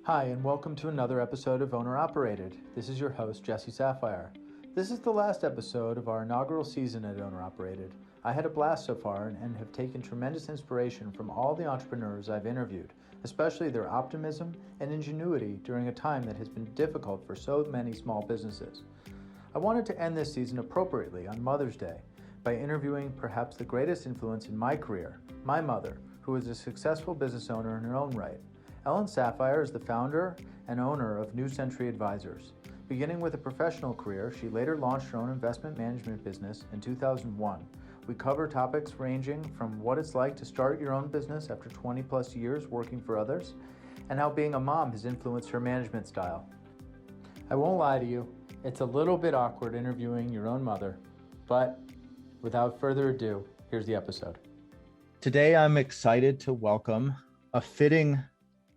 Hi, and welcome to another episode of Owner Operated. This is your host, Jesse Sapphire. This is the last episode of our inaugural season at Owner Operated. I had a blast so far and have taken tremendous inspiration from all the entrepreneurs I've interviewed, especially their optimism and ingenuity during a time that has been difficult for so many small businesses. I wanted to end this season appropriately on Mother's Day by interviewing perhaps the greatest influence in my career, my mother, who is a successful business owner in her own right. Ellen Sapphire is the founder and owner of New Century Advisors. Beginning with a professional career, she later launched her own investment management business in 2001. We cover topics ranging from what it's like to start your own business after 20 plus years working for others, and how being a mom has influenced her management style. I won't lie to you, it's a little bit awkward interviewing your own mother, but without further ado, here's the episode. Today I'm excited to welcome a fitting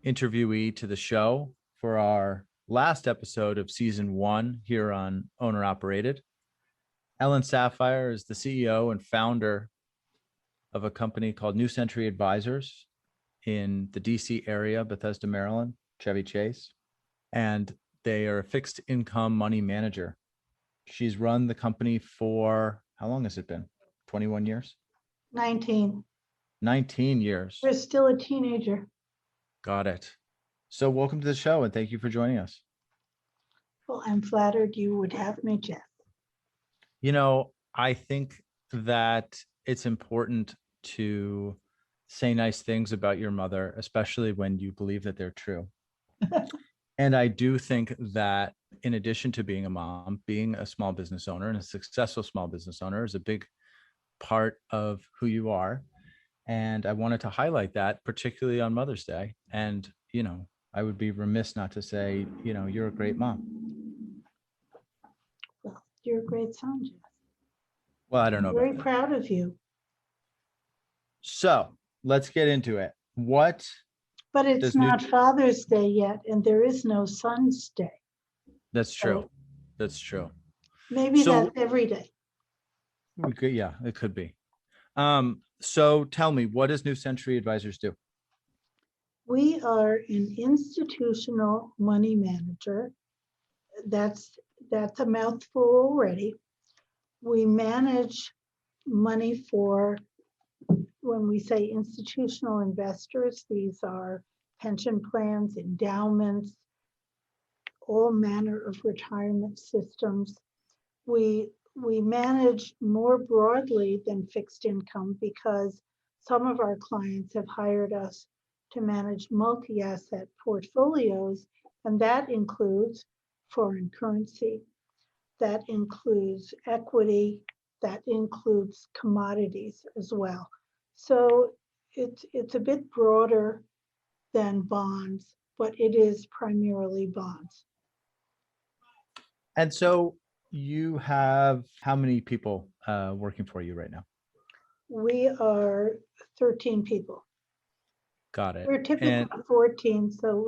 interviewee to the show for our last episode of season 1 here on Owner Operated. Ellen Sapphire is the CEO and founder of a company called New Century Advisors in the DC area, Bethesda, Maryland, Chevy Chase. And they are a fixed income money manager. She's run the company for, how long has it been? 21 years? 19. 19 years. We're still a teenager. Got it. So welcome to the show and thank you for joining us. Well, I'm flattered you would have me, Jeff. You know, I think that it's important to say nice things about your mother, especially when you believe that they're true. And I do think that in addition to being a mom, being a small business owner and a successful small business owner is a big part of who you are. And I wanted to highlight that, particularly on Mother's Day. And, you know, I would be remiss not to say, you know, you're a great mom. Well, you're a great son, Jeff. Well, I don't know. I'm very proud of you. So let's get into it. What? But it's not Father's Day yet, and there is no Son's Day. That's true. So that's true. Maybe that's every day. We could, yeah, it could be. So tell me, what does New Century Advisors do? We are an institutional money manager. That's a mouthful already. We manage money for, when we say institutional investors, these are pension plans, endowments, all manner of retirement systems. We manage more broadly than fixed income because some of our clients have hired us to manage multi-asset portfolios, and that includes foreign currency, that includes equity, that includes commodities as well. So it's a bit broader than bonds, but it is primarily bonds. And so you have how many people working for you right now? We are 13 people. Got it. We're typically 14, so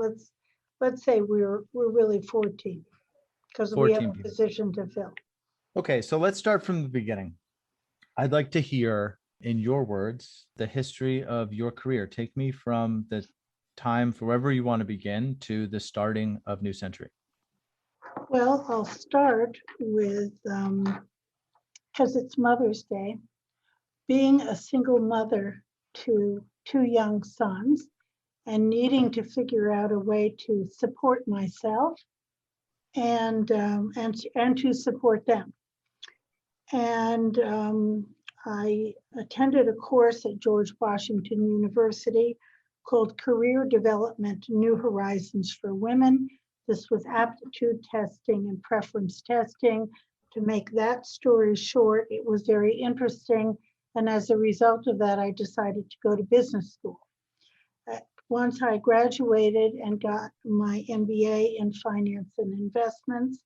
let's say we're really 14 because we have a position to fill. Okay, so let's start from the beginning. I'd like to hear, in your words, the history of your career. Take me from the time, wherever you want to begin, to the starting of New Century. Well, I'll start with, because it's Mother's Day, being a single mother to 2 young sons and needing to figure out a way to support myself and to support them. And I attended a course at George Washington University called Career Development: New Horizons for Women. This was aptitude testing and preference testing. To make that story short, it was very interesting. And as a result of that, I decided to go to business school. Once I graduated and got my MBA in finance and investments,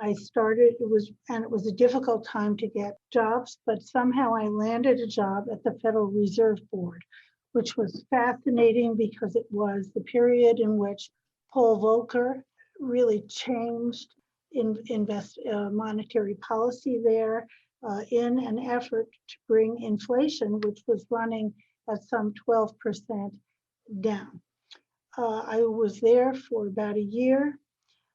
I started, it was a difficult time to get jobs, but somehow I landed a job at the Federal Reserve Board, which was fascinating because it was the period in which Paul Volcker really changed monetary policy there in an effort to bring inflation, which was running at some 12% down. I was there for about a year.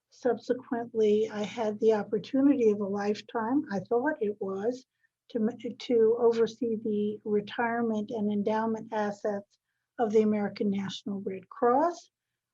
Subsequently, I had the opportunity of a lifetime, I thought it was, to oversee the retirement and endowment assets of the American National Red Cross.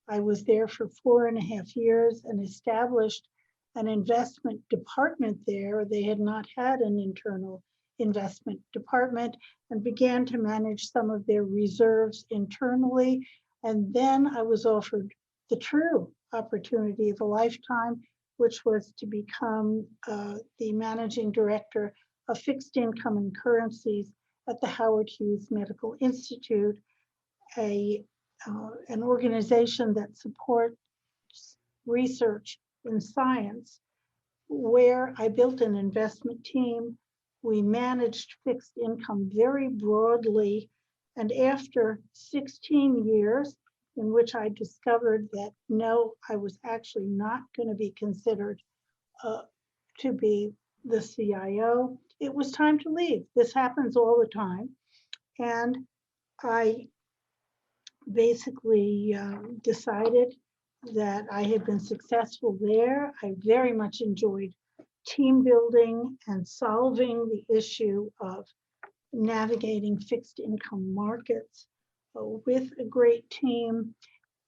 I was there for 4.5 years and established an investment department there. They had not had an internal investment department and began to manage some of their reserves internally. And then I was offered the true opportunity of a lifetime, which was to become the managing director of fixed income and currencies at the Howard Hughes Medical Institute, an organization that supports research in science, where I built an investment team. We managed fixed income very broadly. And after 16 years, in which I discovered that no, I was actually not going to be considered to be the CIO, it was time to leave. This happens all the time. And I basically decided that I had been successful there. I very much enjoyed team building and solving the issue of navigating fixed income markets with a great team.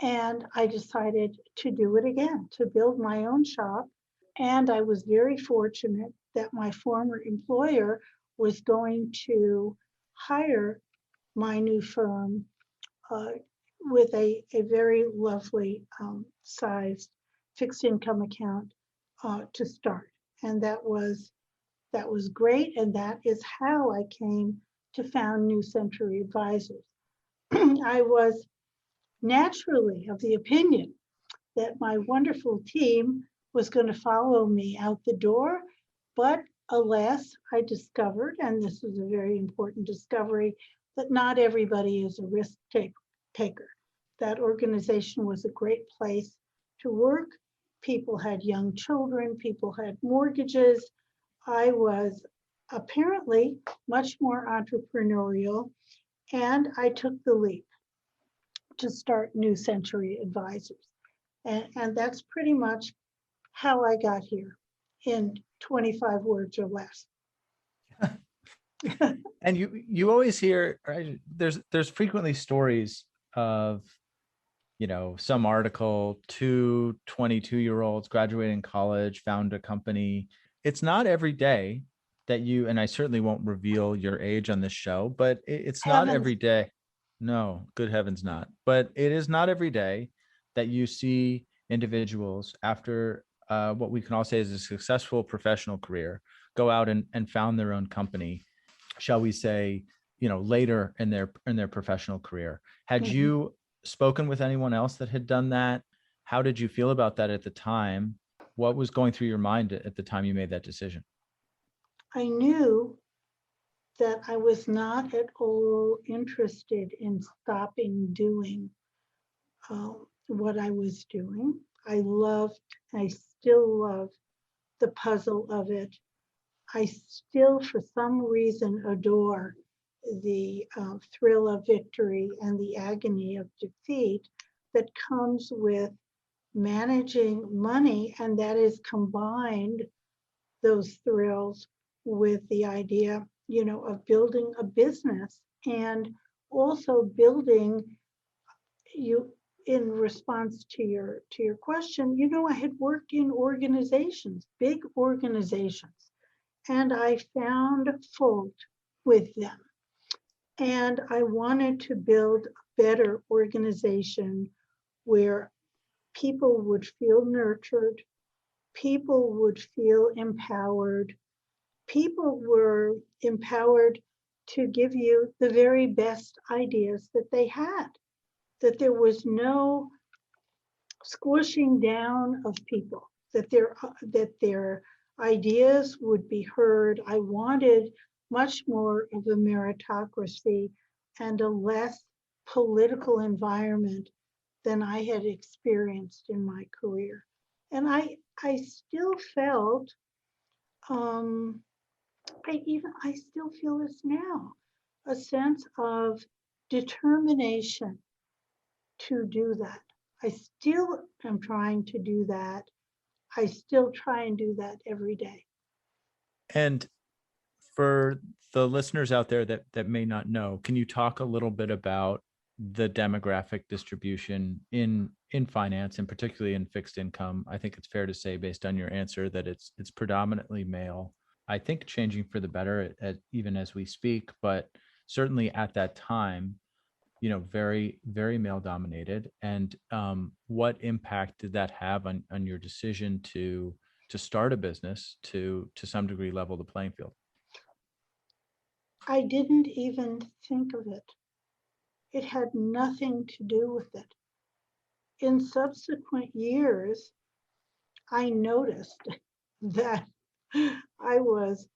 And I decided to do it again, to build my own shop. And I was very fortunate that my former employer was going to hire my new firm with a very lovely sized fixed income account to start. And that was great. And that is how I came to found New Century Advisors. I was naturally of the opinion that my wonderful team was going to follow me out the door. But alas, I discovered, and this is a very important discovery, that not everybody is a risk taker. That organization was a great place to work. People had young children, people had mortgages. I was apparently much more entrepreneurial, and I took the leap to start New Century Advisors. And that's pretty much how I got here in 25 words or less. And you always hear, right, there's frequently stories of, some article, 22-year-olds graduating college, found a company. It's not every day that you, and I certainly won't reveal your age on this show, but it's not every day. No, good heavens not. But it is not every day that you see individuals after what we can all say is a successful professional career go out and found their own company, shall we say, later in their professional career. Had you spoken with anyone else that had done that? How did you feel about that at the time? What was going through your mind at the time you made that decision? I knew that I was not at all interested in stopping doing what I was doing. I still love the puzzle of it. I still, for some reason, adore the thrill of victory and the agony of defeat that comes with managing money, and that is combined, those thrills, with the idea, of building a business and also building you. In response to your question, I had worked in organizations, big organizations, and I found fault with them. And I wanted to build a better organization where people would feel nurtured, people would feel empowered, people were empowered to give you the very best ideas that they had, that there was no squishing down of people, that their ideas would be heard. I wanted much more of a meritocracy and a less political environment than I had experienced in my career. And I still felt, I still feel this now, a sense of determination to do that. I still am trying to do that. I still try and do that every day. And for the listeners out there that may not know, can you talk a little bit about the demographic distribution in finance, and particularly in fixed income? I think it's fair to say, based on your answer, that it's predominantly male. I think changing for the better even as we speak, but certainly at that time, very, very male dominated. And what impact did that have on your decision to start a business to some degree level the playing field? I didn't even think of it. It had nothing to do with it. In subsequent years, I noticed that I was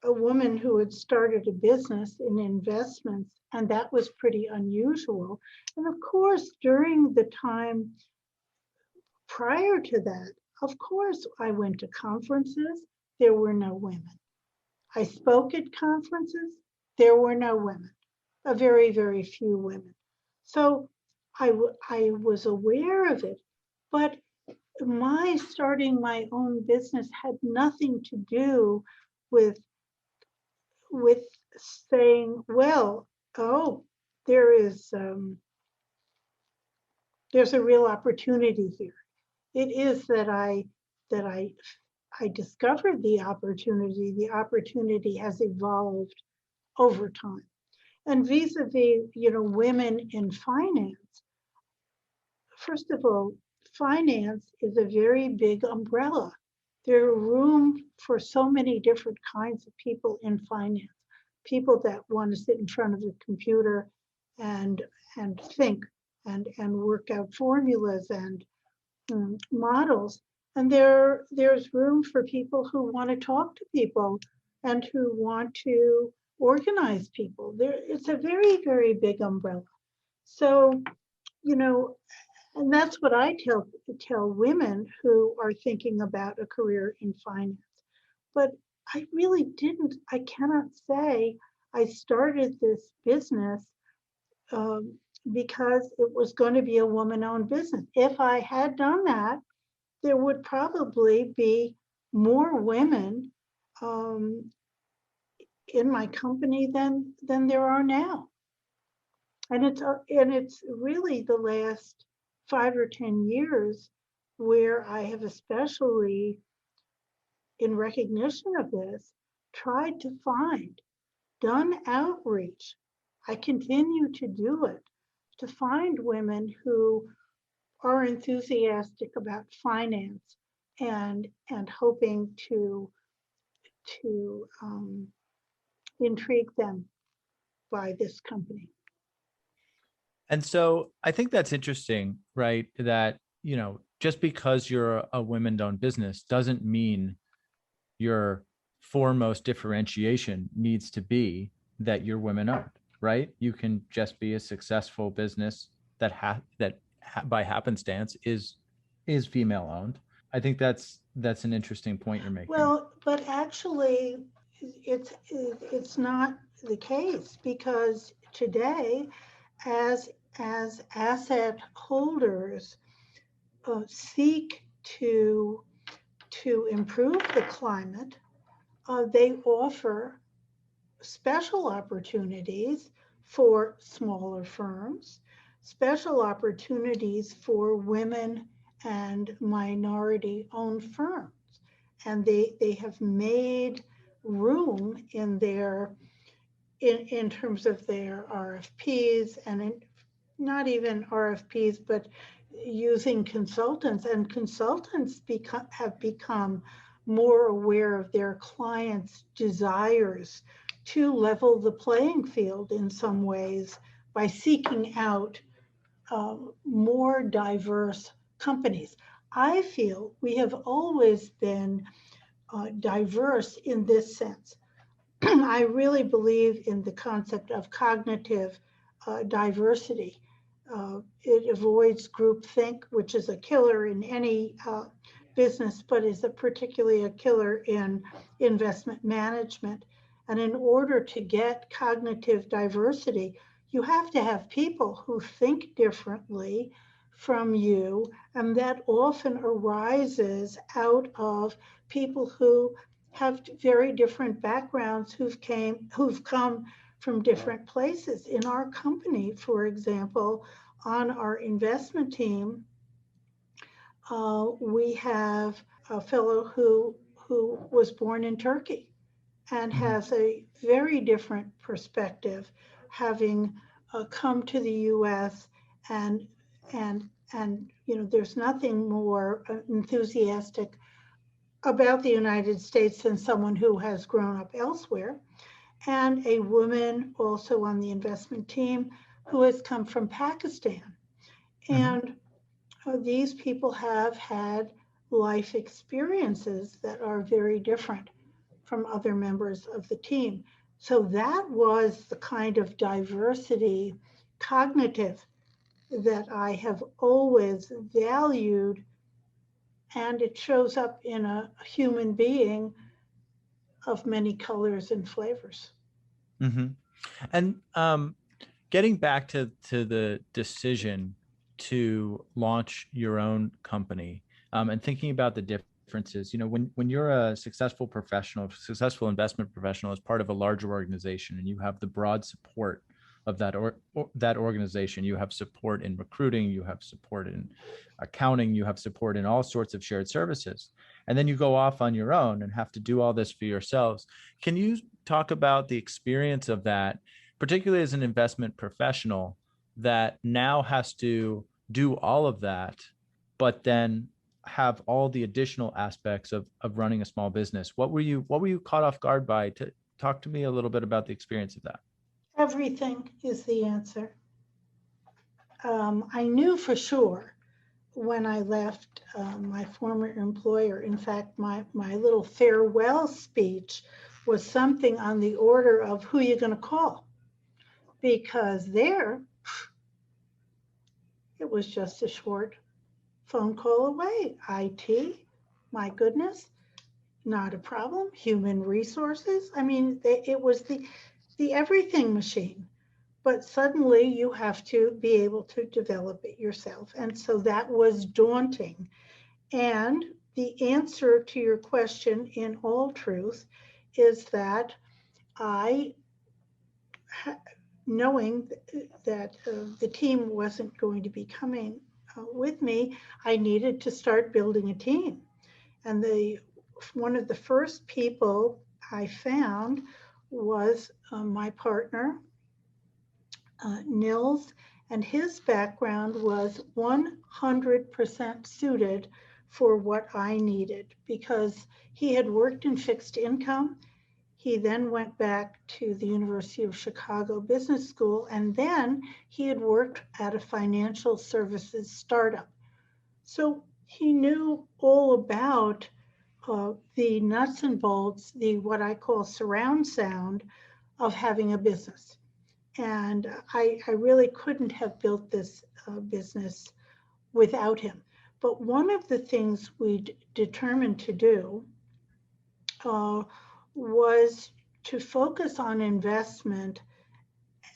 a woman who had started a business in investments, and that was pretty unusual. And of course, during the time prior to that, of course, I went to conferences, there were no women. I spoke at conferences, there were no women, a very, very few women. So I was aware of it, but my starting my own business had nothing to do with saying, well, oh, there is there's a real opportunity here. It is that I discovered the opportunity. The opportunity has evolved over time. And vis-a-vis, women in finance, first of all, finance is a very big umbrella. There's room for so many different kinds of people in finance. People that want to sit in front of a computer and think and work out formulas and models. And there's room for people who want to talk to people and who want to organize people. It's a very, very big umbrella. So, and that's what I tell women who are thinking about a career in finance. But I really didn't. I cannot say I started this business because it was going to be a woman-owned business. If I had done that, there would probably be more women in my company than there are now. And it's really the last 5 or 10 years where I have, especially in recognition of this, tried to done outreach. I continue to do it, to find women who are enthusiastic about finance and hoping to intrigue them by this company. And so I think that's interesting, right? That, just because you're a women-owned business doesn't mean your foremost differentiation needs to be that you're women-owned, right? You can just be a successful business that by happenstance is female-owned. I think that's an interesting point you're making. Well, but actually, it's not the case, because today, as asset holders seek to improve the climate, they offer special opportunities for smaller firms, special opportunities for women and minority-owned firms. And they have made room in terms of their RFPs, and not even RFPs, but using consultants. And consultants have become more aware of their clients' desires to level the playing field in some ways by seeking out more diverse companies. I feel we have always been diverse in this sense. I really believe in the concept of cognitive diversity. It avoids groupthink, which is a killer in any business, but is particularly a killer in investment management. And in order to get cognitive diversity, you have to have people who think differently from you, and that often arises out of people who have very different backgrounds, who've come from different places. In our company, for example, on our investment team, we have a fellow who was born in Turkey and Mhm. has a very different perspective, having come to the U.S. and there's nothing more enthusiastic about the United States than someone who has grown up elsewhere, and a woman also on the investment team who has come from Pakistan. Mhm. And these people have had life experiences that are very different from other members of the team. So that was the kind of diversity, cognitive, that I have always valued, and it shows up in a human being of many colors and flavors. Mhm. And getting back to the decision to launch your own company, and thinking about the differences, when you're a successful professional, successful investment professional as part of a larger organization, and you have the broad support of that organization, you have support in recruiting, you have support in accounting, you have support in all sorts of shared services, and then you go off on your own and have to do all this for yourselves. Can you talk about the experience of that, particularly as an investment professional that now has to do all of that, but then have all the additional aspects of running a small business? What were you caught off guard by? To talk to me a little bit about the experience of that. Everything is the answer. I knew for sure when I left my former employer. In fact, my little farewell speech was something on the order of who you going to call, because there it was just a short phone call away. IT, my goodness, not a problem. Human resources. I mean, it was the everything machine. But suddenly you have to be able to develop it yourself. And so that was daunting. And the answer to your question, in all truth, is that I, knowing that the team wasn't going to be coming with me, I needed to start building a team. And one of the first people I found was my partner, Nils, and his background was 100% suited for what I needed because he had worked in fixed income. He then went back to the University of Chicago Business School, and then he had worked at a financial services startup. So he knew all about the nuts and bolts, the what I call surround sound of having a business. And I really couldn't have built this business without him. But one of the things we determined to do uh, was to focus on investment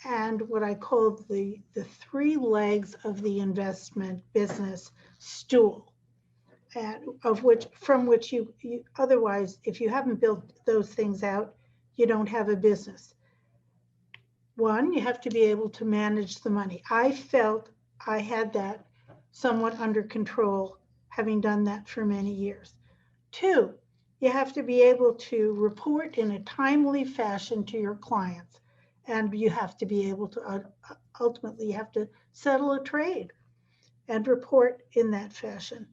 and what I called the three legs of the investment business stool, and from which you otherwise, if you haven't built those things out, you don't have a business. One, you have to be able to manage the money. I felt I had that somewhat under control, having done that for many years. Two, you have to be able to report in a timely fashion to your clients. And you have to be able to, ultimately, you have to settle a trade and report in that fashion.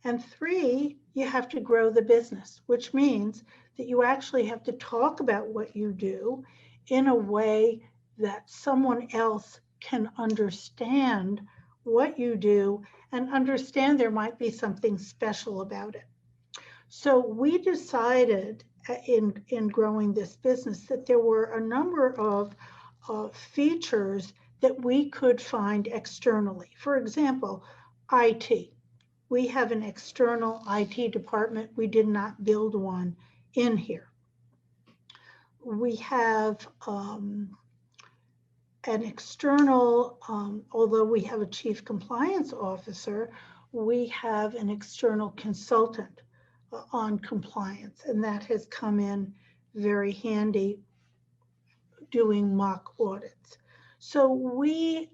And three, you have to grow the business, which means that you actually have to talk about what you do in a way that someone else can understand what you do and understand there might be something special about it. So we decided in growing this business that there were a number of features that we could find externally. For example, IT. We have an external IT department. We did not build one in here. We have an external, although we have a chief compliance officer, we have an external consultant on compliance, and that has come in very handy doing mock audits. So we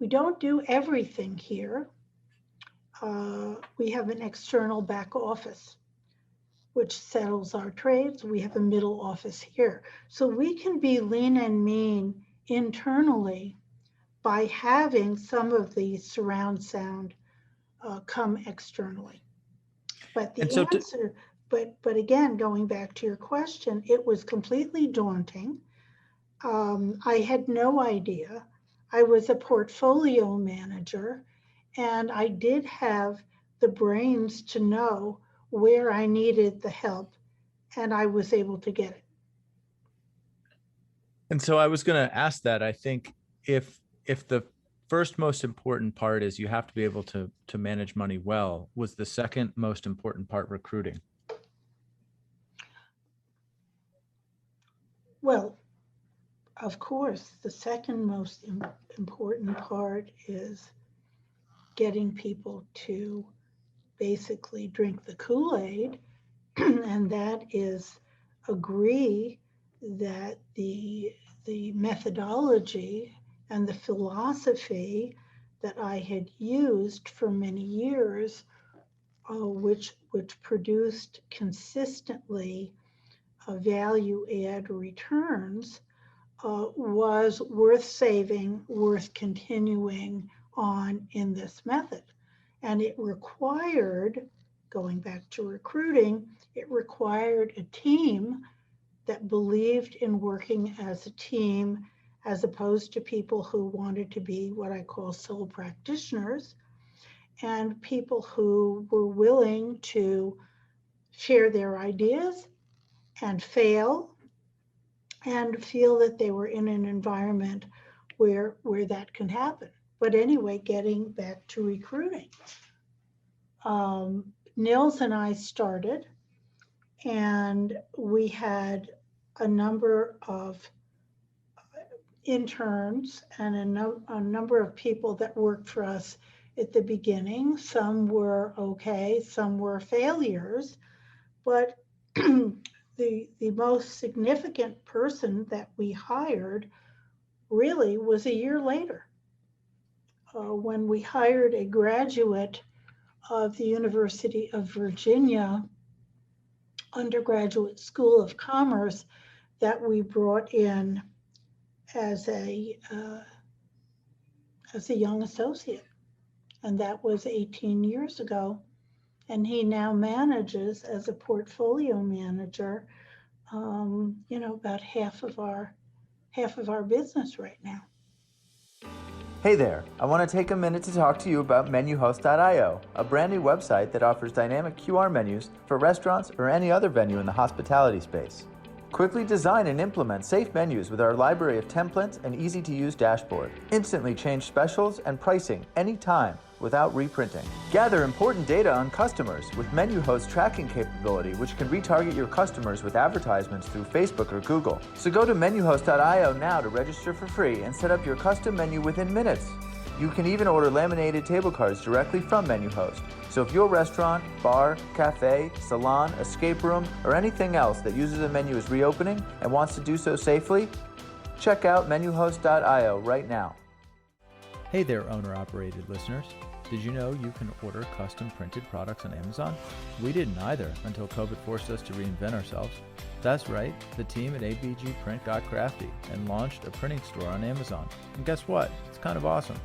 don't do everything here. We have an external back office which settles our trades. We have a middle office here. So we can be lean and mean internally by having some of the surround sound come externally. But the answer, but again, going back to your question, it was completely daunting. I had no idea. I was a portfolio manager, and I did have the brains to know where I needed the help, and I was able to get it. And so I was going to ask that. I think if the first most important part is you have to be able to manage money well, was the second most important part recruiting? Well, of course, the second most important part is getting people to basically drink the Kool-Aid, and that is agree that the methodology and the philosophy that I had used for many years, which produced consistently value add returns, was worth saving, worth continuing on in this method. And it required, going back to recruiting, it required a team that believed in working as a team, as opposed to people who wanted to be what I call sole practitioners, and people who were willing to share their ideas and fail and feel that they were in an environment where that can happen. But anyway, getting back to recruiting. Nils and I started, and we had a number of interns and a number of people that worked for us at the beginning. Some were okay, some were failures, but the most significant person that we hired really was a year later, when we hired a graduate of the University of Virginia Undergraduate School of Commerce that we brought in as a young associate, and that was 18 years ago. And he now manages as a portfolio manager, about half of our business right now. Hey there, I want to take a minute to talk to you about MenuHost.io, a brand new website that offers dynamic QR menus for restaurants or any other venue in the hospitality space. Quickly design and implement safe menus with our library of templates and easy-to-use dashboard. Instantly change specials and pricing anytime without reprinting. Gather important data on customers with MenuHost tracking capability, which can retarget your customers with advertisements through Facebook or Google. So go to MenuHost.io now to register for free and set up your custom menu within minutes. You can even order laminated table cards directly from MenuHost. So if your restaurant, bar, cafe, salon, escape room, or anything else that uses a menu is reopening and wants to do so safely, check out MenuHost.io right now. Hey there, owner-operated listeners. Did you know you can order custom printed products on Amazon? We didn't either until COVID forced us to reinvent ourselves. That's right, the team at ABG Print got crafty and launched a printing store on Amazon. And guess what? It's kind of awesome.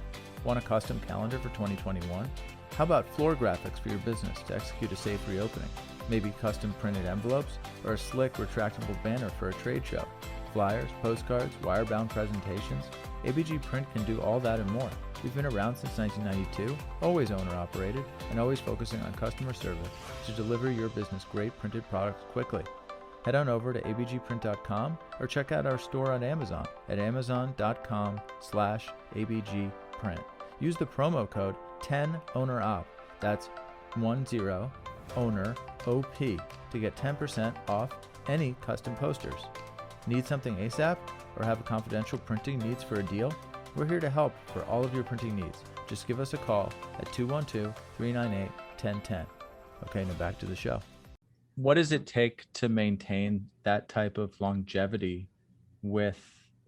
Want a custom calendar for 2021? How about floor graphics for your business to execute a safe reopening? Maybe custom printed envelopes or a slick retractable banner for a trade show? Flyers, postcards, wire-bound presentations? ABG Print can do all that and more. We've been around since 1992, always owner-operated, and always focusing on customer service to deliver your business great printed products quickly. Head on over to abgprint.com or check out our store on Amazon at amazon.com/abgprint. Use the promo code 10OWNEROP, that's 10OWNER OP, to get 10% off any custom posters. Need something ASAP or have a confidential printing needs for a deal? We're here to help for all of your printing needs. Just give us a call at 212-398-1010. Okay, now back to the show. What does it take to maintain that type of longevity with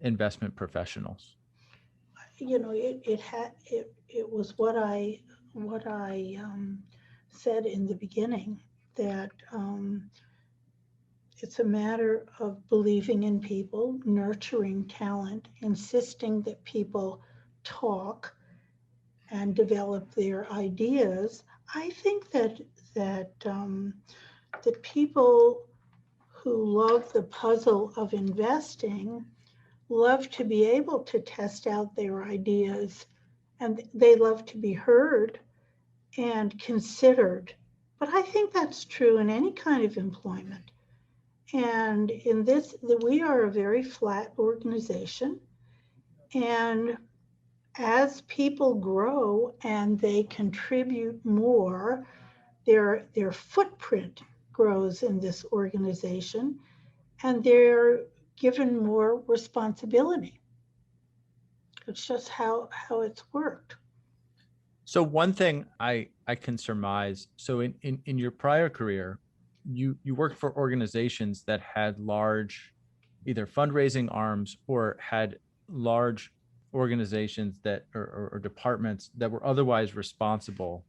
investment professionals? It was what I said in the beginning, that it's a matter of believing in people, nurturing talent, insisting that people talk and develop their ideas. I think that people who love the puzzle of investing love to be able to test out their ideas, and they love to be heard and considered. But I think that's true in any kind of employment. And in this, we are a very flat organization. And as people grow and they contribute more, their footprint grows in this organization, and they're given more responsibility. It's just how it's worked. So one thing I can surmise, so in your prior career, you worked for organizations that had large either fundraising arms or had large organizations that or departments that were otherwise responsible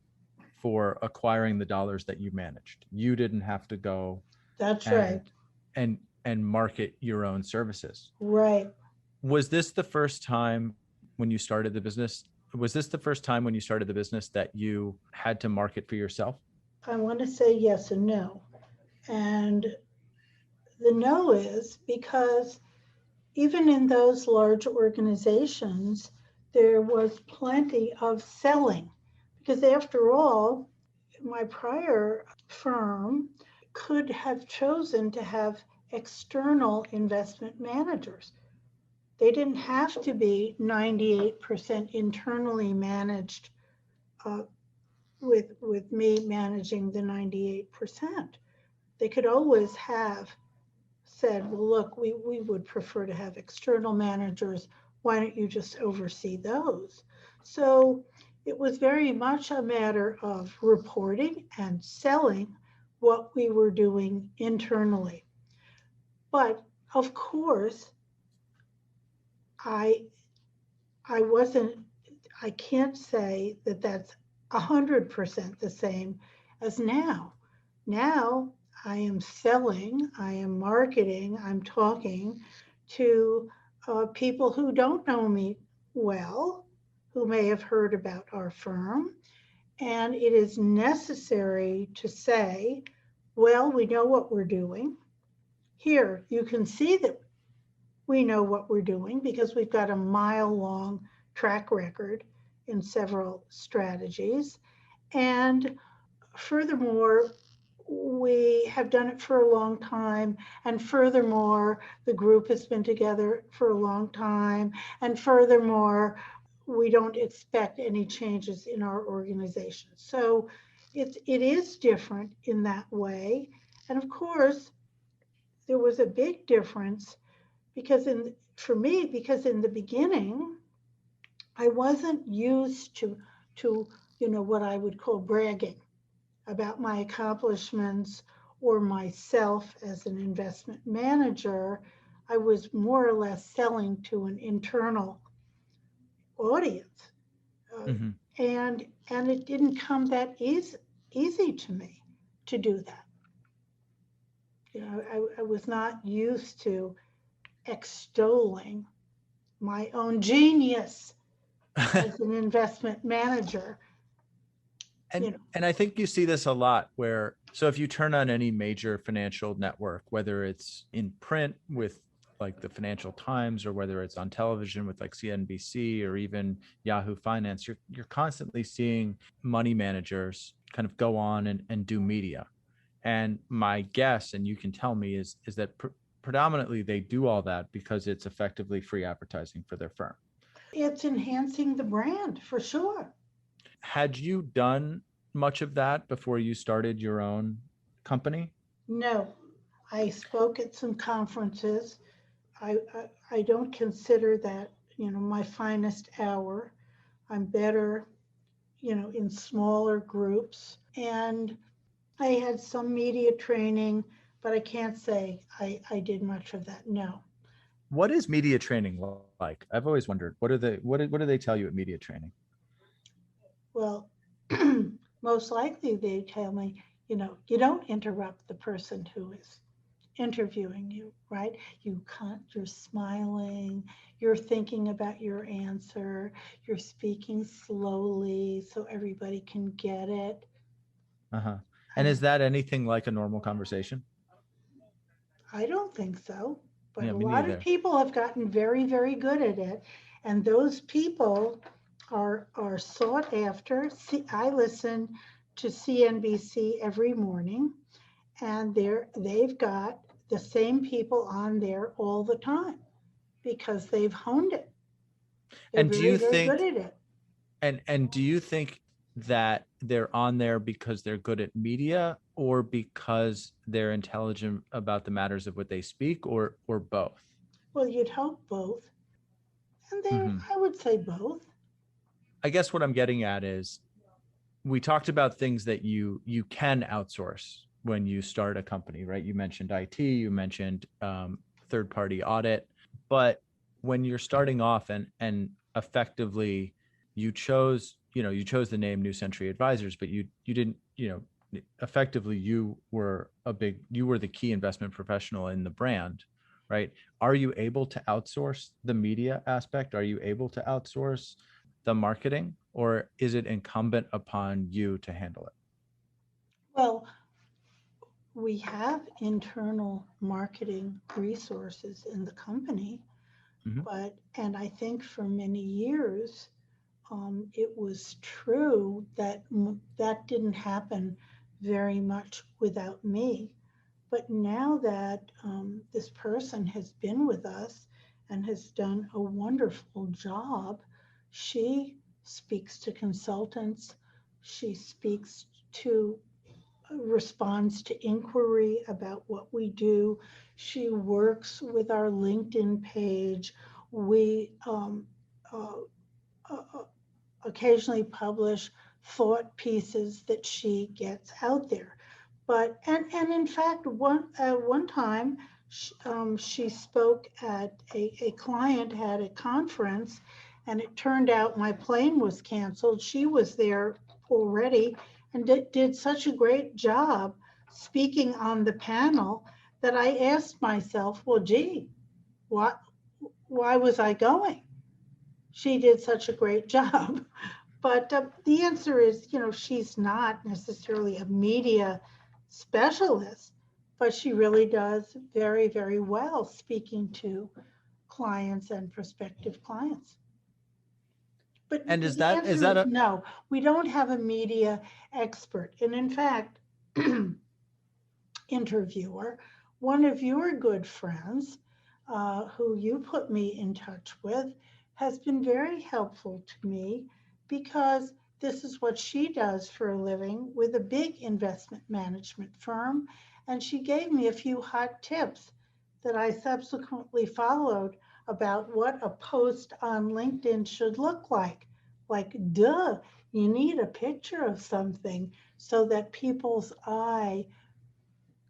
for acquiring the dollars that you managed. You didn't have to go That's right. and market your own services. Right. Was this the first time when you started the business? Was this the first time when you started the business that you had to market for yourself? I want to say yes and no. And the no is because even in those large organizations, there was plenty of selling. Because after all, my prior firm could have chosen to have external investment managers. They didn't have to be 98% internally managed, with me managing the 98%. They could always have said, well, look, we would prefer to have external managers. Why don't you just oversee those? So it was very much a matter of reporting and selling what we were doing internally. But of course, I can't say that that's 100% the same as now. Now I am selling, I am marketing, I'm talking to people who don't know me well, who may have heard about our firm. And it is necessary to say, well, we know what we're doing. Here, you can see that we know what we're doing because we've got a mile-long track record in several strategies. And furthermore, we have done it for a long time. And furthermore, the group has been together for a long time. And furthermore, we don't expect any changes in our organization. So it is different in that way. And of course, there was a big difference because for me, because in the beginning, I wasn't used to what I would call bragging about my accomplishments or myself as an investment manager. I was more or less selling to an internal audience, Mm-hmm. and it didn't come that easy to me to do that. I was not used to extolling my own genius as an investment manager. And I think you see this a lot where, so if you turn on any major financial network, whether it's in print with like the Financial Times or whether it's on television with like CNBC or even Yahoo Finance, you're constantly seeing money managers kind of go on and do media. And my guess, and you can tell me, is that predominantly they do all that because it's effectively free advertising for their firm. It's enhancing the brand for sure. Had you done much of that before you started your own company? No, I spoke at some conferences I don't consider that, my finest hour. I'm better, in smaller groups. And I had some media training, but I can't say I did much of that. No. What is media training like? I've always wondered. What do they tell you at media training? Well, most likely they tell me, you don't interrupt the person who is interviewing you, right? You're smiling, you're thinking about your answer, you're speaking slowly so everybody can get it. Uh-huh. And is Um, that anything like a normal conversation? I don't think so, but Yeah, a me lot of neither. people have gotten very, very good at it, and those people are sought after. See, I listen to CNBC every morning, and they've got the same people on there all the time because they've honed it. They're And do very, you very good think at it. and do you think that they're on there because they're good at media or because they're intelligent about the matters of what they speak or both? Well, you'd hope both, and there, Hmm. I would say both. I guess what I'm getting at is we talked about things that you can outsource when you start a company, right? You mentioned IT, you mentioned third party audit, but when you're starting off and effectively you chose the name New Century Advisors, but you didn't effectively you were the key investment professional in the brand, right? Are you able to outsource the media aspect? Are you able to outsource the marketing, or is it incumbent upon you to handle it? Well, we have internal marketing resources in the company, Mm-hmm. and I think for many years, it was true that that didn't happen very much without me. But now that this person has been with us and has done a wonderful job, she speaks to consultants, she speaks to, responds to inquiry about what we do. She works with our LinkedIn page. We uh, uh, occasionally publish thought pieces that she gets out there. But and in fact, one time she spoke at a client had a conference, and it turned out my plane was canceled. She was there already and did such a great job speaking on the panel that I asked myself, well, gee, what, why was I going? She did such a great job. But the answer is, she's not necessarily a media specialist, but she really does very, very well speaking to clients and prospective clients. And But the is answer that is a no, we don't have a media expert. And in fact, interviewer, one of your good friends, who you put me in touch with, has been very helpful to me because this is what she does for a living with a big investment management firm. And she gave me a few hot tips that I subsequently followed about what a post on LinkedIn should look like. Like, duh, you need a picture of something so that people's eye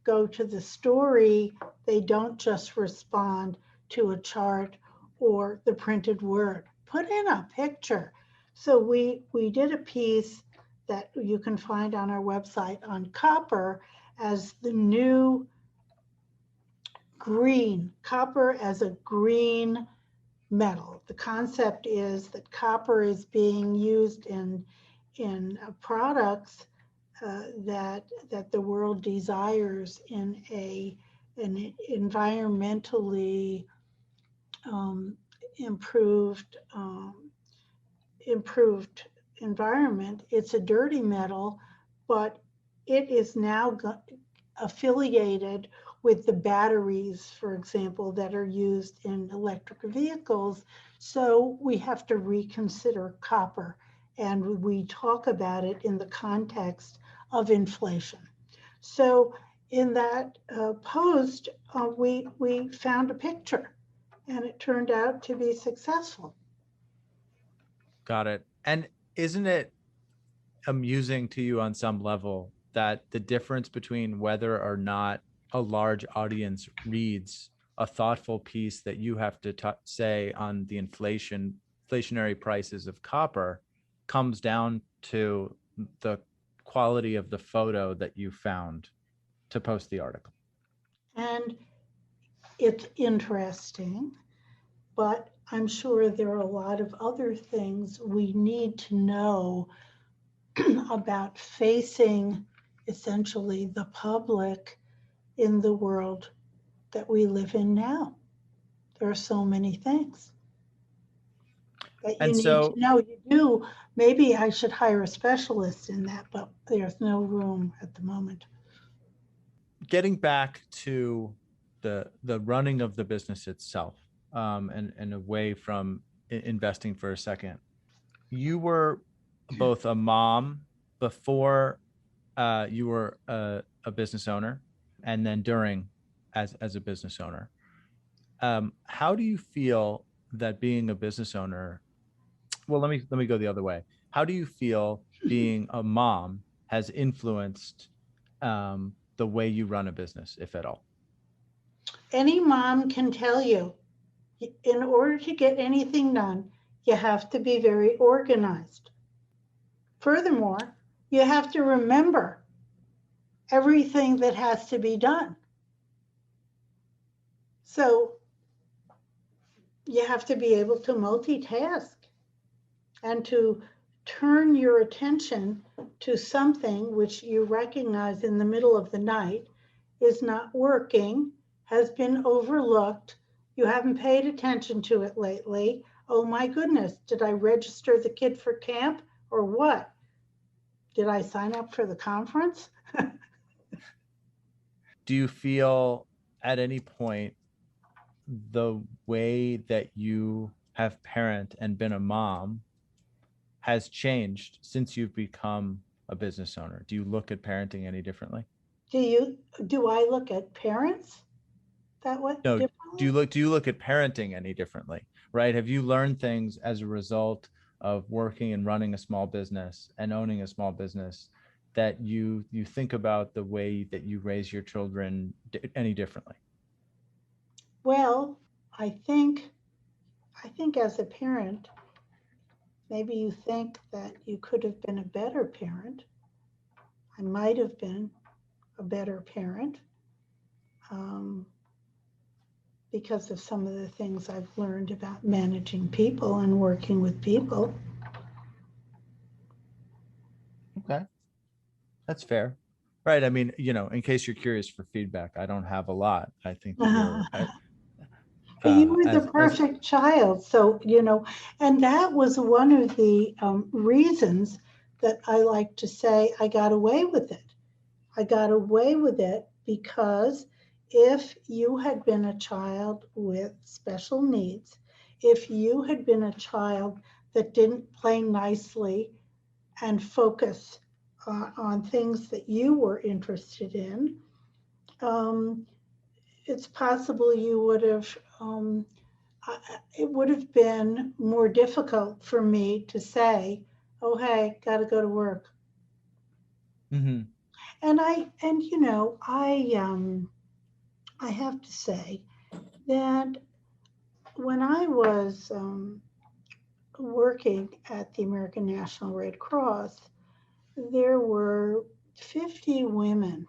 go to the story, they don't just respond to a chart or the printed word. Put in a picture. So we did a piece that you can find on our website on copper as the new green, copper as a green metal. The concept is that copper is being used in products that the world desires in an environmentally um, improved improved environment. It's a dirty metal, but it is now affiliated with the batteries, for example, that are used in electric vehicles. So we have to reconsider copper, and we talk about it in the context of inflation. So in that post, we found a picture, and it turned out to be successful. Got it. And isn't it amusing to you on some level that the difference between whether or not a large audience reads a thoughtful piece that you have to say on the inflationary prices of copper comes down to the quality of the photo that you found to post the article? And it's interesting, but I'm sure there are a lot of other things we need to know about facing essentially the public in the world that we live in now. There are so many things that you And need to so know. You do. Maybe I should hire a specialist in that, but there's no room at the moment. getting back to the running of the business itself, and away from investing for a second, you were both a mom before you were a business owner, and then during as a business owner. How do you feel that being a business owner? Well, let me go the other way. How do you feel being a mom has influenced the way you run a business, if at all? Any mom can tell you, in order to get anything done, you have to be very organized. Furthermore, you have to remember everything that has to be done. So you have to be able to multitask and to turn your attention to something which you recognize in the middle of the night is not working, has been overlooked, you haven't paid attention to it lately. Oh my goodness, did I register the kid for camp or what? Did I sign up for the conference? Do you feel at any point the way that you have parent and been a mom has changed since you've become a business owner? Do you look at parenting any differently? Do I look at parents that way No, differently? do you look at parenting any differently? Right? Have you learned things as a result of working and running a small business and owning a small business that you think about the way that you raise your children any differently? Well, I think I think as a parent, maybe you think that you could have been a better parent. I might have been a better parent, um, because of some of the things I've learned about managing people and working with people. Okay, that's fair. Right. I mean, in case you're curious for feedback, I don't have a lot. I think that you're But you were the as perfect child. So, and that was one of the reasons that I like to say I got away with it. I got away with it because if you had been a child with special needs, if you had been a child that didn't play nicely and focus on things that you were interested in, um, it's possible you would have, it would have been more difficult for me to say, oh, hey, got to go to work. mm-hmm. I have to say that when I was working at the American National Red Cross, there were 50 women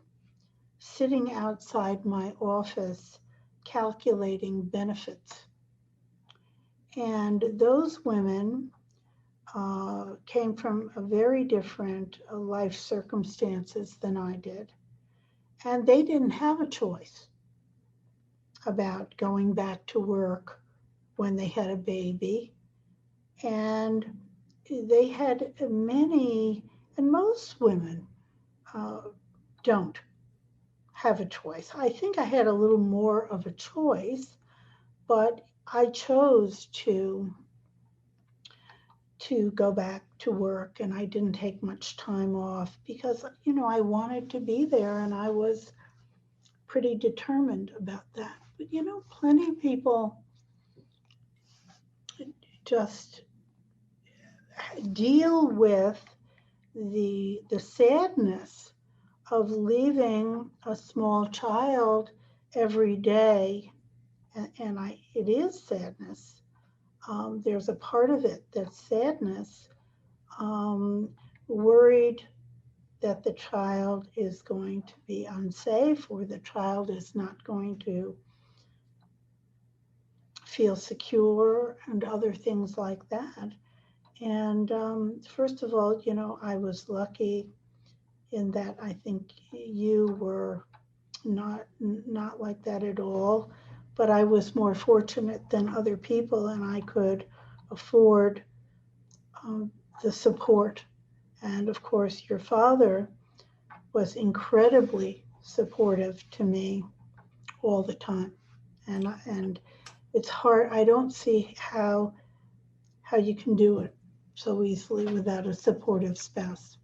sitting outside my office calculating benefits. And those women came from a very different life circumstances than I did. And they didn't have a choice about going back to work when they had a baby. And they had many, and most women uh, don't have a choice. I think I had a little more of a choice, but I chose to go back to work and I didn't take much time off because I wanted to be there and I was pretty determined about that. But plenty of people just deal with the sadness of leaving a small child every day, and it is sadness. There's a part of it that's sadness, um, worried that the child is going to be unsafe or the child is not going to feel secure and other things like that. And first of all, I was lucky in that I think you were not like that at all, but I was more fortunate than other people, and I could afford um, the support. And of course, your father was incredibly supportive to me all the time, and it's hard. I don't see how you can do it so easily without a supportive spouse.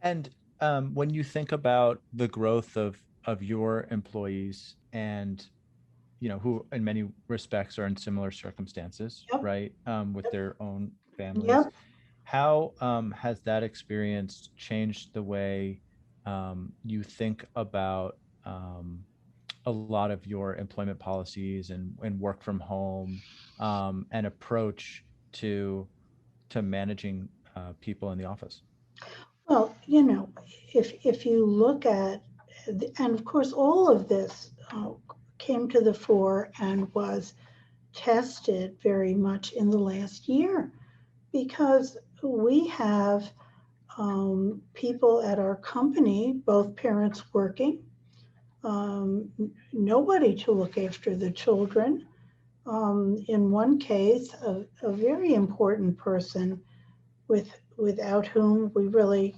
And when you think about the growth of your employees and who in many respects are in similar circumstances, Yep, right, with their own families, yep. how has that experience changed the way you think about a lot of your employment policies and work from home and approach to managing people in the office? Well, if you look at, and of course, all of this came to the fore and was tested very much in the last year because we have people at our company, both parents working, nobody to look after the children. In one case, a very important person without whom we really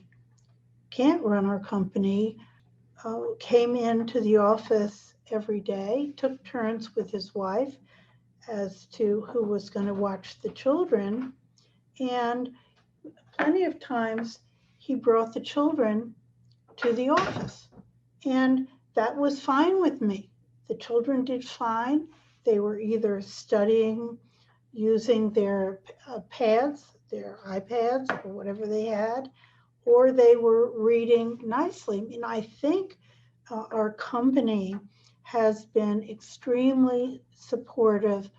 can't run our company, came into the office every day, took turns with his wife as to who was going to watch the children. And plenty of times he brought the children to the office. And that was fine with me. The children did fine. They were either studying using their pads, their iPads, or whatever they had, or they were reading nicely. I mean, I think our company has been extremely supportive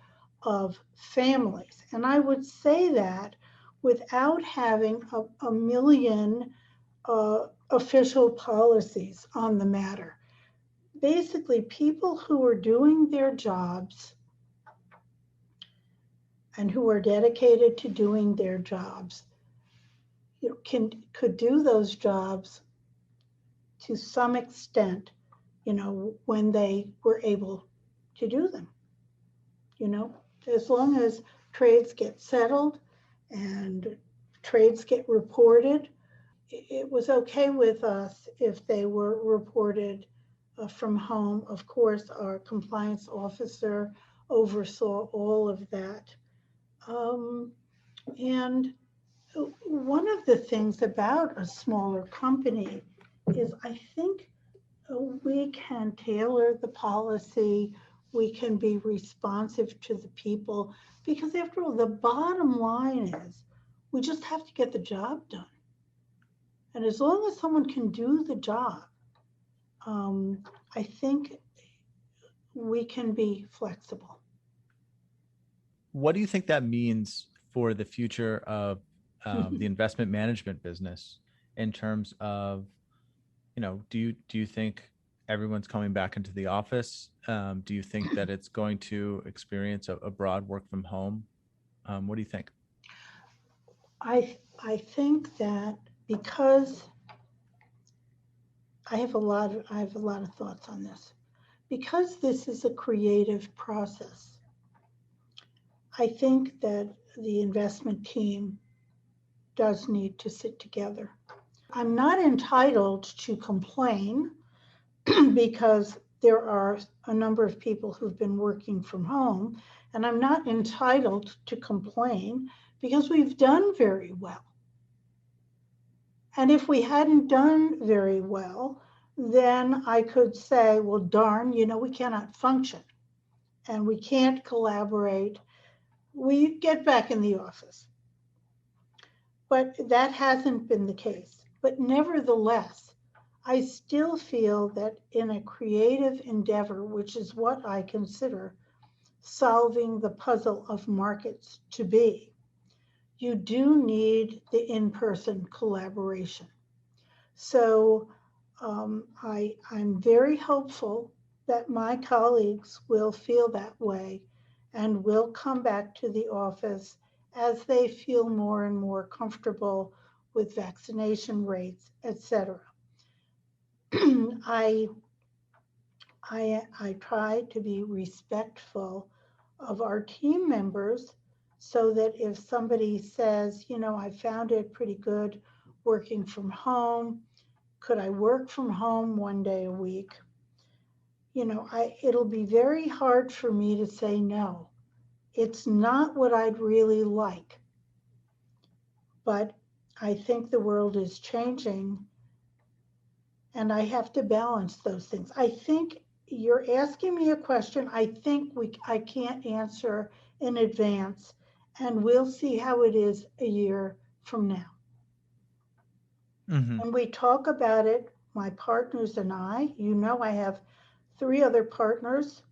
of families. And I would say that without having a million official policies on the matter. Basically, people who are doing their jobs and who are dedicated to doing their jobs, could do those jobs to some extent, when they were able to do them. You know, as long as trades get settled and trades get reported, it was okay with us if they were reported from home. Of course, our compliance officer oversaw all of that. Um, and one of the things about a smaller company is I think we can tailor the policy, we can be responsive to the people, because after all, the bottom line is we just have to get the job done. And as long as someone can do the job, I think we can be flexible. What do you think that means for the future of the investment management business in terms of, do you think everyone's coming back into the office? Do you think that it's going to experience a broad work from home? What do you think? I think that because I have a lot of thoughts on this. Because this is a creative process, I think that the investment team does need to sit together. I'm not entitled to complain because there are a number of people who've been working from home, and I'm not entitled to complain because we've done very well. And if we hadn't done very well, then I could say, well, darn, we cannot function and we can't collaborate we get back in the office. But that hasn't been the case. But nevertheless, I still feel that in a creative endeavor, which is what I consider solving the puzzle of markets to be, you do need the in-person collaboration. So I'm very hopeful that my colleagues will feel that way and will come back to the office as they feel more and more comfortable with vaccination rates, et cetera. I, I try to be respectful of our team members so that if somebody says, I found it pretty good working from home, could I work from home 1 day a week? It'll be very hard for me to say no. It's not what I'd really like, but I think the world is changing and I have to balance those things. I think you're asking me a question I think I can't answer in advance, and we'll see how it is a year from now. Mm-hmm. And we talk about it, my partners and I. I have 3 other partners.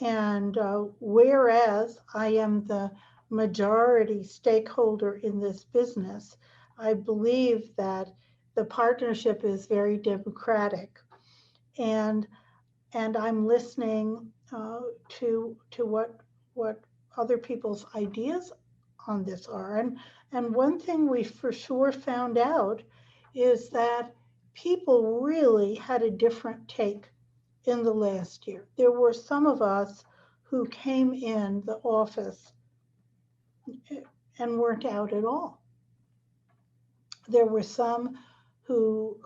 And whereas I am the majority stakeholder in this business, I believe that the partnership is very democratic. And I'm listening to what other people's ideas on this are. And one thing we for sure found out is that people really had a different take in the last year. There were some of us who came in the office and weren't out at all. There were some who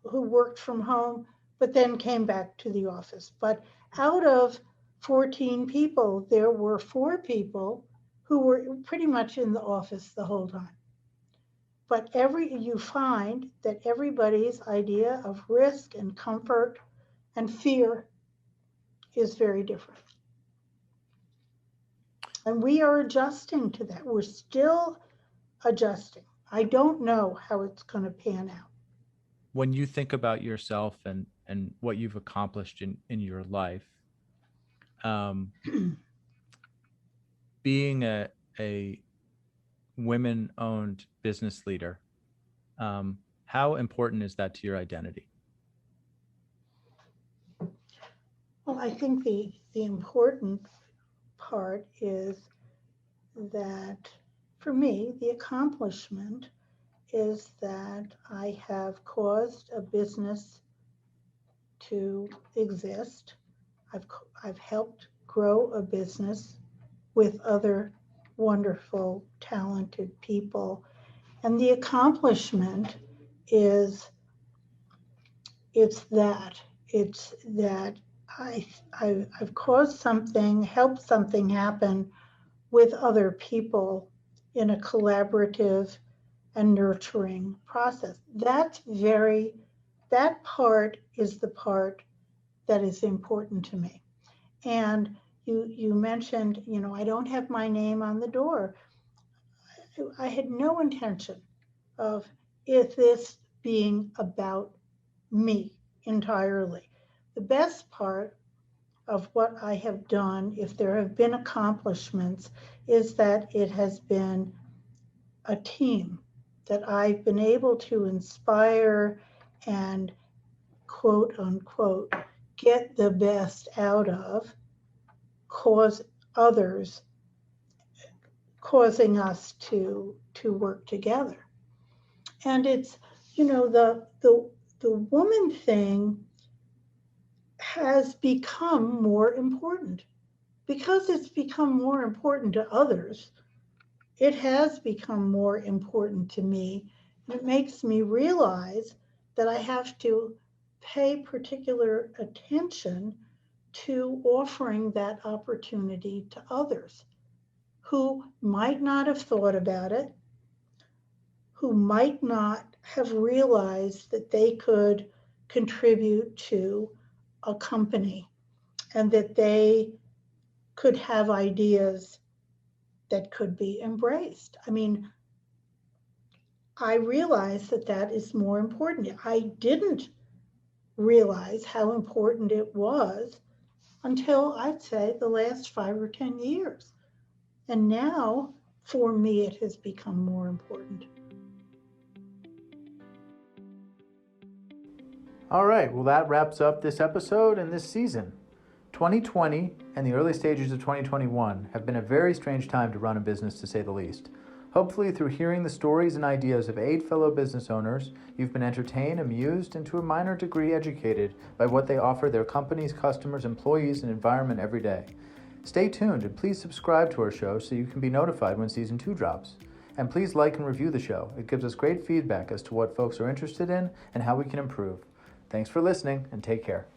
worked from home, but then came back to the office. But out of 14 people, there were 4 people who were pretty much in the office the whole time. But you find that everybody's idea of risk and comfort and fear is very different. And we are adjusting to that. We're still adjusting. I don't know how it's going to pan out. When you think about yourself and what you've accomplished in your life, being a women-owned business leader, how important is that to your identity? Well, I think the important part is that for me, the accomplishment is that I have caused a business to exist. I've helped grow a business with other wonderful, talented people. And the accomplishment is it's that I've caused something, helped something happen with other people in a collaborative and nurturing process. That part is the part that is important to me. And you mentioned, I don't have my name on the door. I had no intention of this being about me entirely. The best part of what I have done, if there have been accomplishments, is that it has been a team that I've been able to inspire and quote unquote get the best out of, cause others, causing us to work together. And it's, the woman thing has become more important because it's become more important to others. It has become more important to me. It makes me realize that I have to pay particular attention to offering that opportunity to others who might not have thought about it, who might not have realized that they could contribute to a company and that they could have ideas that could be embraced. I mean, I realize that that is more important. I didn't realize how important it was until I'd say the last 5 or 10 years. And now, for me, it has become more important. All right, well, that wraps up this episode and this season. 2020 and the early stages of 2021 have been a very strange time to run a business, to say the least. Hopefully, through hearing the stories and ideas of 8 fellow business owners, you've been entertained, amused, and to a minor degree educated by what they offer their companies, customers, employees, and environment every day. Stay tuned and please subscribe to our show so you can be notified when Season 2 drops. And please like and review the show. It gives us great feedback as to what folks are interested in and how we can improve. Thanks for listening, and take care.